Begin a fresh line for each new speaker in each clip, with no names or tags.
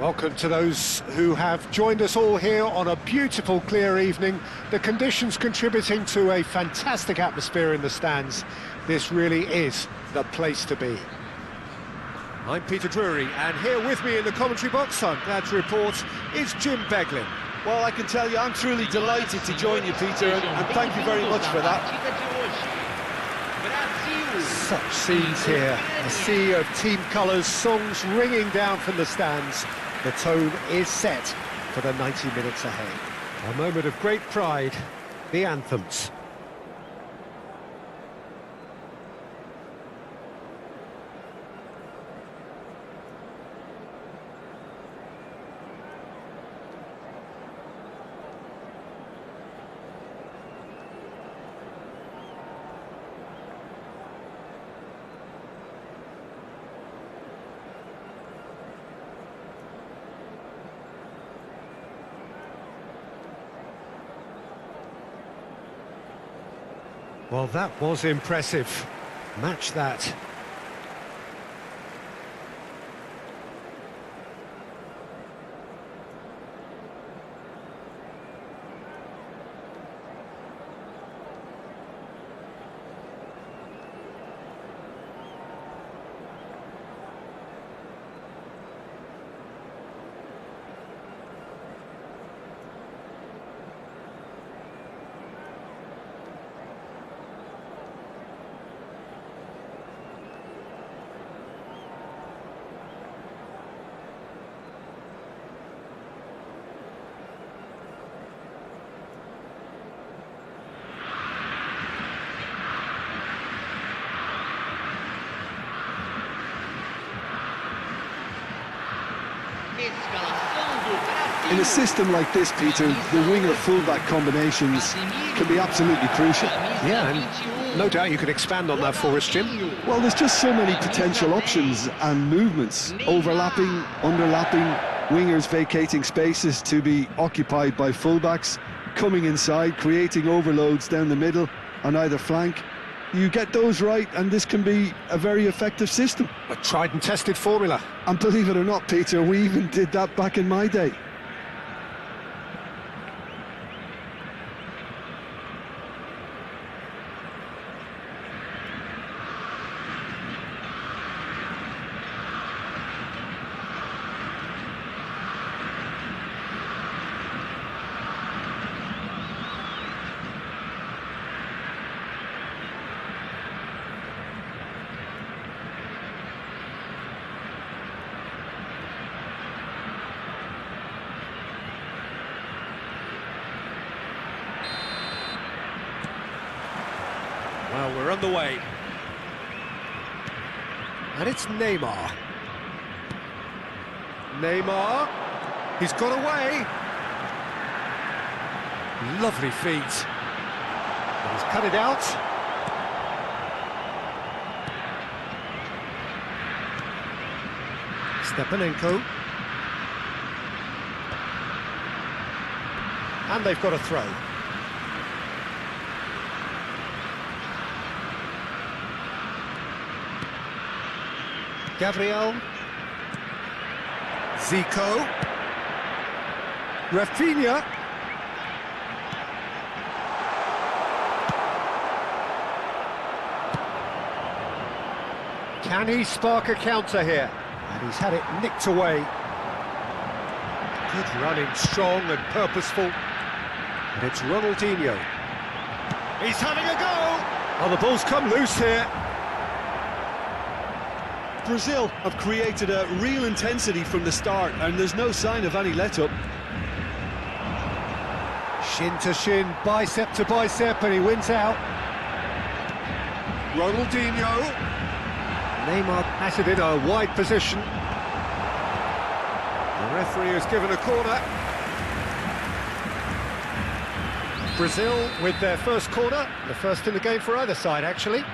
Welcome to those who have joined us all here on a beautiful, clear evening. The conditions contributing to a fantastic atmosphere in the stands. This really is the place to be. I'm Peter Drury, and here with me in the commentary box, I'm glad to report, is Jim Beglin.
Well, I can tell you, I'm truly delighted to join you, Peter, and thank you very much for that.
Such scenes here, a sea of team colours, songs ringing down from the stands. The tone is set for the 90 minutes ahead. A moment of great pride, the anthems. Well, that was impressive. Match that.
In a system like this, Peter, the winger-fullback combinations can be absolutely crucial.
Yeah, and no doubt you could expand on that for us, Jim.
Well, there's just so many potential options and movements, overlapping, underlapping, wingers vacating spaces to be occupied by fullbacks, coming inside, creating overloads down the middle on either flank. You get those right, and this can be a very effective system.
A tried and tested formula.
And believe it or not, Peter, we even did that back in my day.
Well, we're on the way. And it's Neymar. Neymar. He's got away. Lovely feet. And he's cut it out. Stepanenko. And they've got a throw. Gabriel, Zico, Rafinha, can he spark a counter here? And he's had it nicked away. Good running, strong and purposeful. And it's Ronaldinho. He's having a go! Oh, the ball's come loose here.
Brazil have created a real intensity from the start, and there's no sign of any let-up.
Shin to shin, bicep to bicep, and he wins out. Ronaldinho. Neymar has it in a wide position. The referee has given a corner. Brazil with their first corner, the first in the game for either side, actually.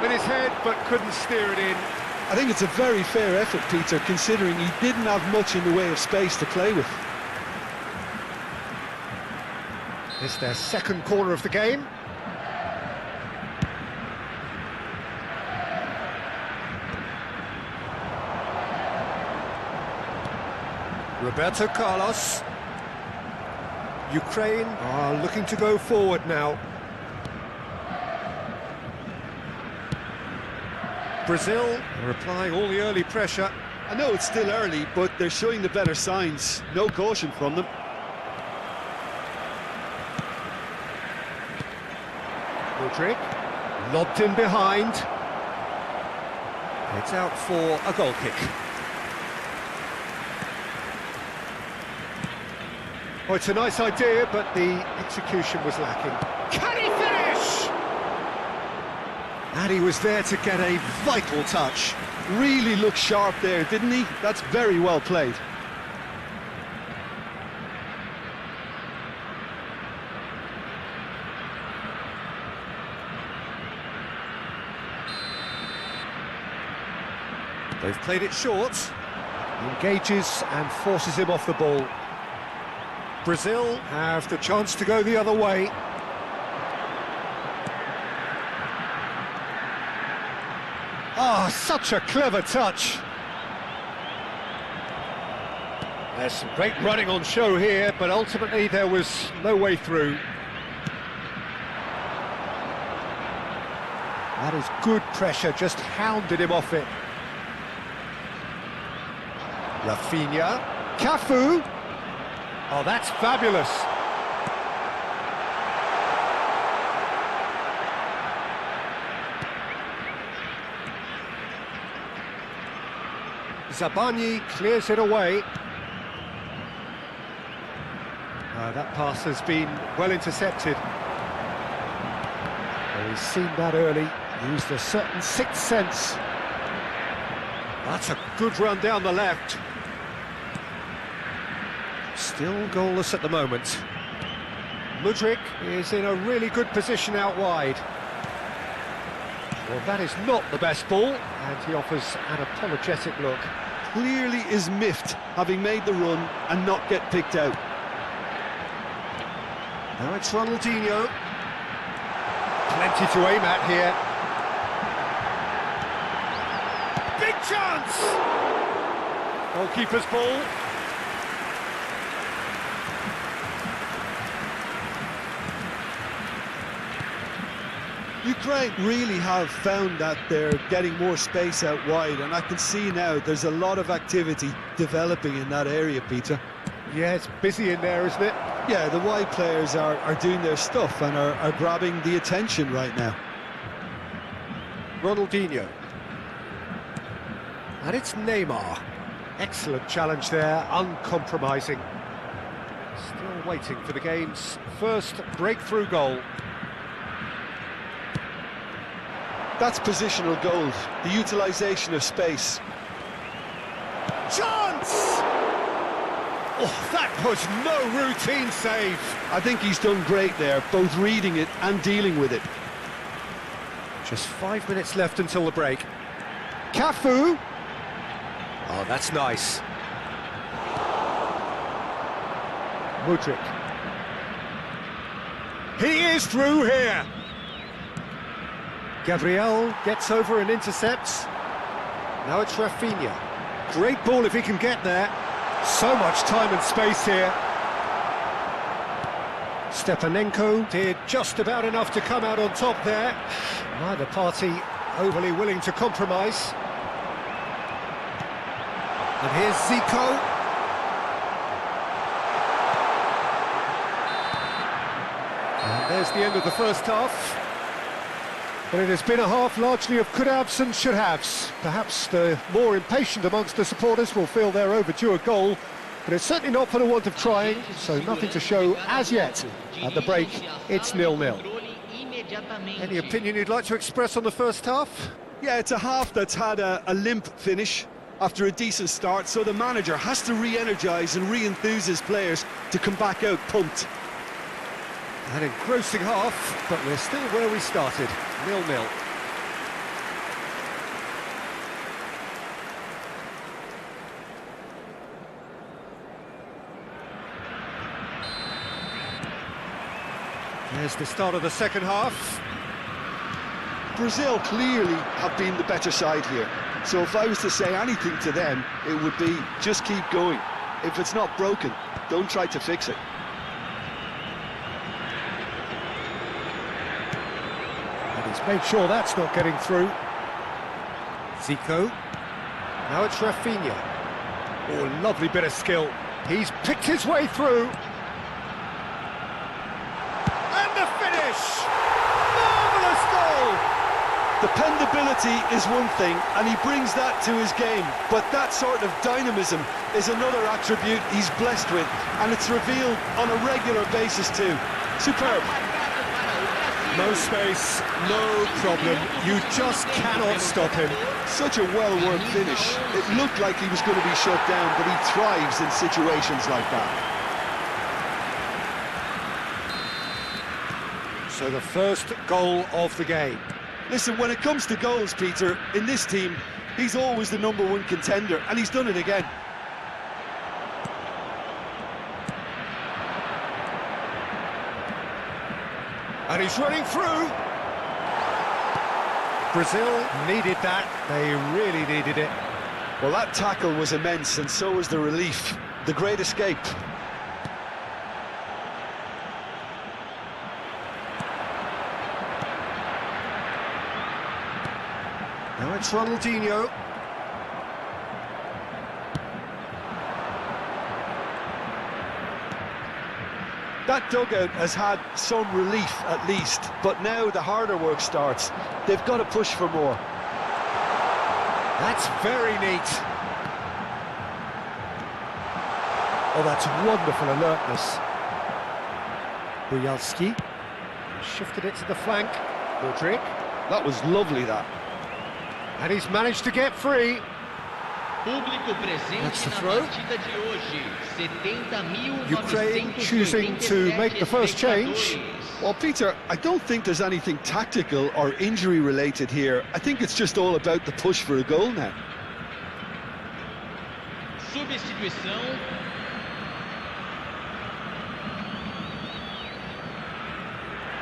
With his head, but couldn't steer it in.
I think it's a very fair effort, Peter, considering he didn't have much in the way of space to play with.
It's their second corner of the game. Roberto Carlos. Ukraine are looking to go forward now. Brazil are applying all the early pressure.
I know it's still early, but they're showing the better signs. No caution from them.
Modric, lobbed in behind. It's out for a goal kick. Oh, it's a nice idea, but the execution was lacking. Can he finish? And he was there to get a vital touch.
Really looked sharp there, didn't he? That's very well played.
They've played it short. He engages and forces him off the ball. Brazil have the chance to go the other way. Ah, such a clever touch. There's some great running on show here, but ultimately there was no way through. That is good pressure, just hounded him off it. Rafinha, Cafu. Oh, that's fabulous. Zabani clears it away. That pass has been well intercepted. Well, he's seen that early, used a certain sixth sense. That's a good run down the left. Still goalless at the moment. Modric is in a really good position out wide. Well, that is not the best ball, and he offers an apologetic look.
Clearly is miffed, having made the run and not get picked out.
Now it's Ronaldinho. Plenty to aim at here. Big chance! Goalkeeper's ball.
Ukraine really have found that they're getting more space out wide, and I can see now there's a lot of activity developing in that area, Peter.
Yeah, it's busy in there, isn't it?
Yeah, the wide players are doing their stuff and are grabbing the attention right now.
Ronaldinho. And it's Neymar. Excellent challenge there, uncompromising. Still waiting for the game's first breakthrough goal.
That's positional goals, the utilisation of space.
Chance! Oh, that was no routine save.
I think he's done great there, both reading it and dealing with it.
Just 5 minutes left until the break. Cafu! Oh, that's nice. Modric. He is through here. Gabriel gets over and intercepts. Now it's Rafinha. Great ball if he can get there. So much time and space here. Stepanenko did just about enough to come out on top there. Neither party overly willing to compromise. And here's Zico. And there's the end of the first half. But it has been a half largely of could-haves and should-haves. Perhaps the more impatient amongst the supporters will feel they're overdue a goal, but it's certainly not for the want of trying, so nothing to show as yet. At the break, it's 0-0. Any opinion you'd like to express on the first half?
Yeah, it's a half that's had a limp finish after a decent start, so the manager has to re-energise and re-enthuse his players to come back out pumped.
An engrossing half, but we're still where we started, 0-0. There's the start of the second half.
Brazil clearly have been the better side here, so if I was to say anything to them, it would be just keep going. If it's not broken, don't try to fix it.
And he's made sure that's not getting through. Zico. Now it's Rafinha. Oh, lovely bit of skill. He's picked his way through. And the finish! Marvellous goal!
Dependability is one thing, and he brings that to his game, but that sort of dynamism is another attribute he's blessed with, and it's revealed on a regular basis too. Superb.
No space, no problem. You just cannot stop him.
Such a well-worked finish. It looked like he was going to be shut down, but he thrives in situations like that.
So the first goal of the game.
Listen, when it comes to goals, Peter, in this team, he's always the #1 contender, and he's done it again.
And he's running through. Brazil needed that. They really needed it.
Well, that tackle was immense, and so was the relief. The great escape.
Now it's Ronaldinho.
That dugout has had some relief at least, but now the harder work starts. They've got to push for more.
That's very neat. Oh, that's wonderful alertness. Bujalski shifted it to the flank. Rodrigue.
That was lovely, that.
And he's managed to get free. That's the throw. Ukraine choosing to make the first change.
Well, Peter, I don't think there's anything tactical or injury related here. I think it's just all about the push for a goal now.
Substituição.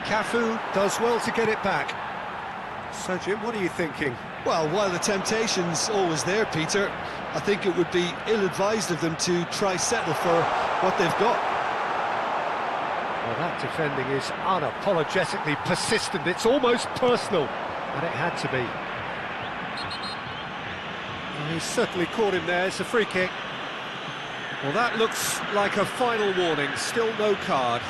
Cafu does well to get it back. So, Jim, what are you thinking?
Well, while the temptation's always there, Peter, I think it would be ill-advised of them to try settle for what they've got.
Well, that defending is unapologetically persistent. It's almost personal, and it had to be. Well, he's certainly caught him there. It's a free kick. Well, that looks like a final warning. Still no card.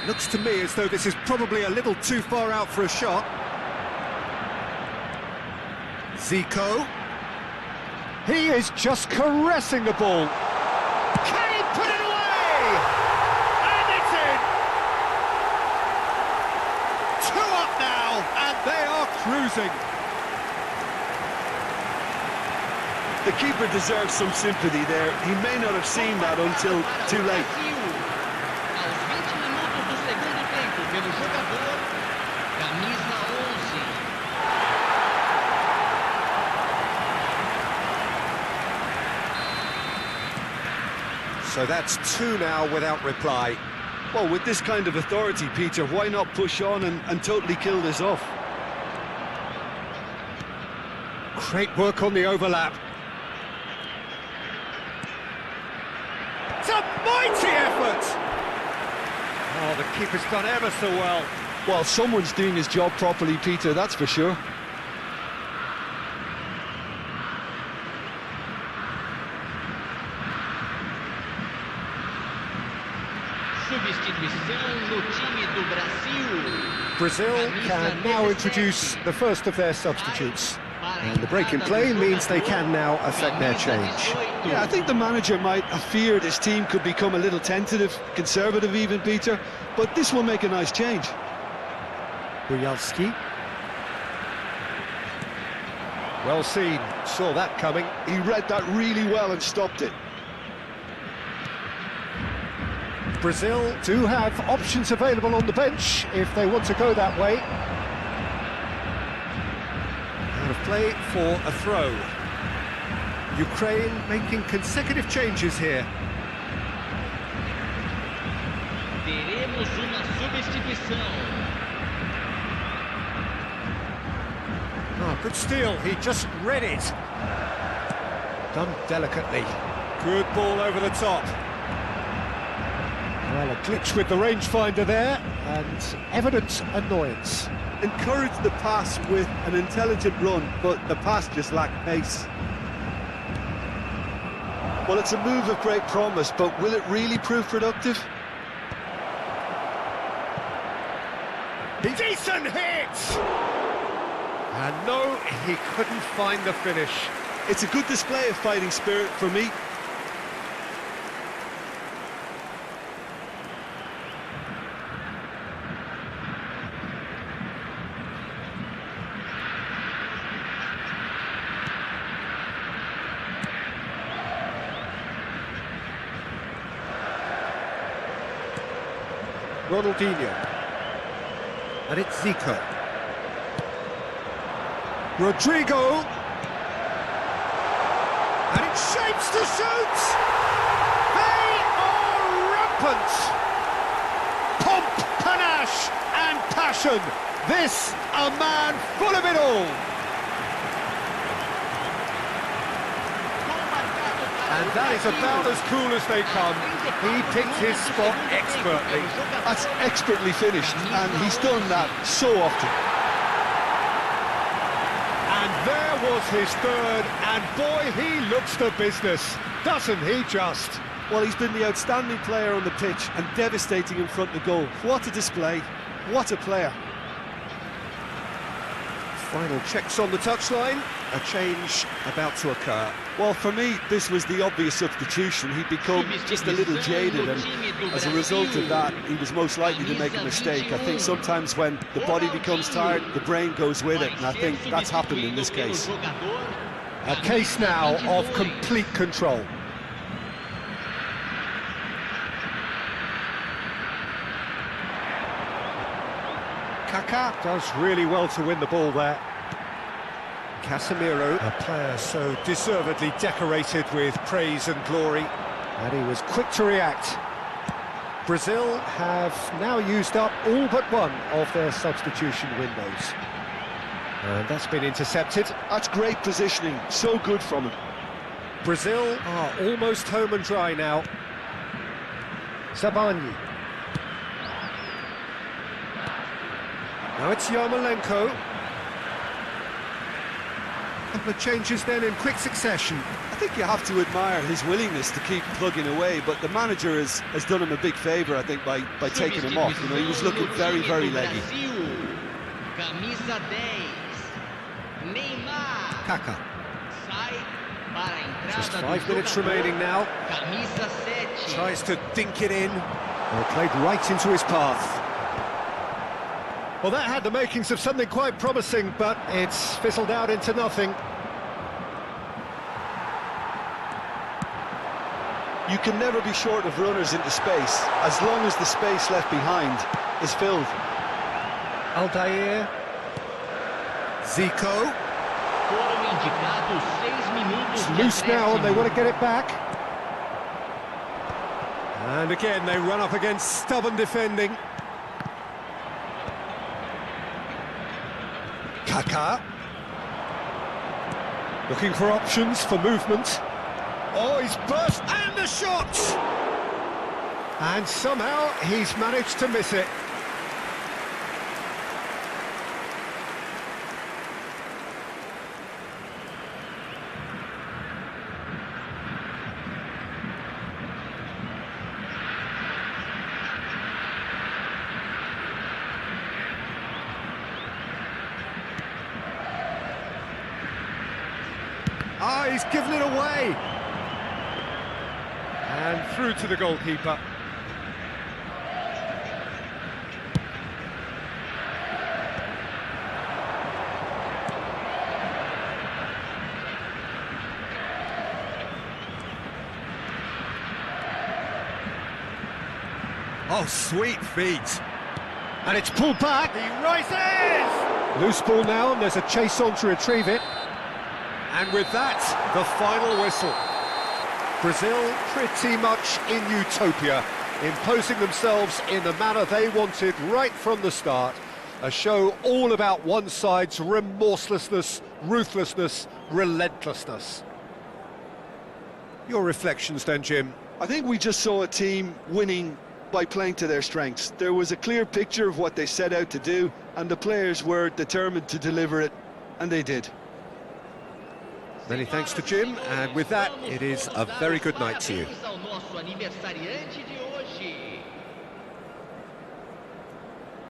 Looks to me as though this is probably a little too far out for a shot. Zico. He is just caressing the ball. Can he put it away? And it's in! 2 up now, and they are cruising.
The keeper deserves some sympathy there. He may not have seen that until too late.
Pelo jogador, camisa
11. So that's 2 now without reply.
Well, with this kind of authority, Peter, why not push on and totally kill this off?
Great work on the overlap. It's a mighty effort! Oh, the keeper's done ever so well.
Well, someone's doing his job properly, Peter, that's for sure.
Substituição no time do Brasil.
Brazil can now introduce the first of their substitutes. And the break in play means they can now affect their change.
Yeah, I think the manager might have feared his team could become a little tentative, conservative even, Peter, but this will make a nice change.
Bujalski. Well seen, saw that coming.
He read that really well and stopped it.
Brazil do have options available on the bench if they want to go that way. Out of play for a throw. Ukraine making consecutive changes here.
Teremos uma substituição.
Good steal, he just read it. Done delicately. Good ball over the top. Well, a glitch with the rangefinder there, and evident annoyance.
Encouraged the pass with an intelligent run, but the pass just lacked pace. Well, it's a move of great promise, but will it really prove productive?
Decent hit! And no, he couldn't find the finish.
It's a good display of fighting spirit for me.
Ronaldinho. And it's Zico. Rodrigo. And it shapes to shoot! They are rampant! Pomp, panache and passion. This, a man full of it all. And that is about as cool as they come. He picked his spot expertly.
That's expertly finished, and he's done that so often.
And there was his third, and boy, he looks the business, doesn't he just?
Well, he's been the outstanding player on the pitch and devastating in front of goal. What a display, what a player.
Final checks on the touchline, a change about to occur.
Well, for me, this was the obvious substitution. He'd become just a little jaded, and as a result of that, he was most likely to make a mistake. I think sometimes when the body becomes tired, the brain goes with it, and I think that's happened in this case.
A case now of complete control. Kaká does really well to win the ball there. Casemiro, a player so deservedly decorated with praise and glory, and he was quick to react. Brazil have now used up all but one of their substitution windows. And that's been intercepted.
That's great positioning, so good from him.
Brazil are almost home and dry now. Zabani. Now it's Yarmolenko. A couple of changes then in quick succession.
I think you have to admire his willingness to keep plugging away, but the manager has done him a big favour, I think, by taking him off. You know, he was looking very, very leggy.
Camisa 10. Neymar.
Kaká.
Sai para a entrada
Just
do
5 minutes
jogador.
remaining now.
Camisa 7.
Tries to dink it in. Well, played right into his path. Well, that had the makings of something quite promising, but it's fizzled out into nothing.
You can never be short of runners into space, as long as the space left behind is filled.
Aldair. Zico.
Foram indicados 6 minutos
It's
de
loose now and they
acréscimo.
want to get it back. And again, they run up against stubborn defending. Kaká. Looking for options for movement. Oh, he's burst, and the shot! And somehow he's managed to miss it. Ah, he's given it away. And through to the goalkeeper. Oh, sweet feet. And it's pulled back. He rises! Loose ball now, and there's a chase on to retrieve it. And with that, the final whistle. Brazil pretty much in utopia, imposing themselves in the manner they wanted right from the start. A show all about one side's remorselessness, ruthlessness, relentlessness. Your reflections then, Jim?
I think we just saw a team winning by playing to their strengths. There was a clear picture of what they set out to do, and the players were determined to deliver it, and they did.
Many thanks to Jim, and with that, it is a very good night to you.
Parabéns ao nosso aniversariante de